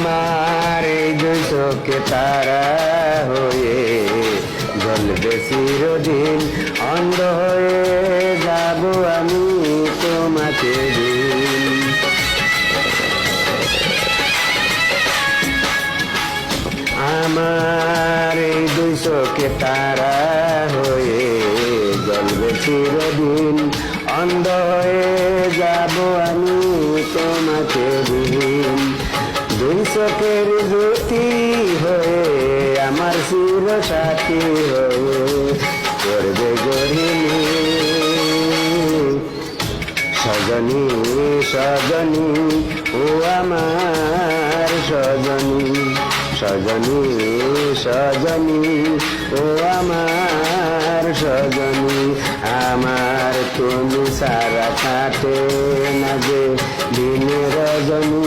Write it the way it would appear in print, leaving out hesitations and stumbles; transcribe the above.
আমার এই দুই চোখে তারা হয়ে জ্বলবে চিরদিন, অন্ধ হয়ে যাব আমি তোমাকে দিন। আমার এই দুই চোখে তারা হয়ে জ্বলবে চিরদিন, অন্ধ হয়ে যাব আমি তোমাকে দিন। দুই চোখের জ্যোতি হয়ে আমার চির সাথী হয়ে করবে গরিনী। সজনী সজনী ও আমার সজনী, সজনী সজনী ও আমার সজনী। আমার তুমি সারা কাটে না যে দিন রজনী।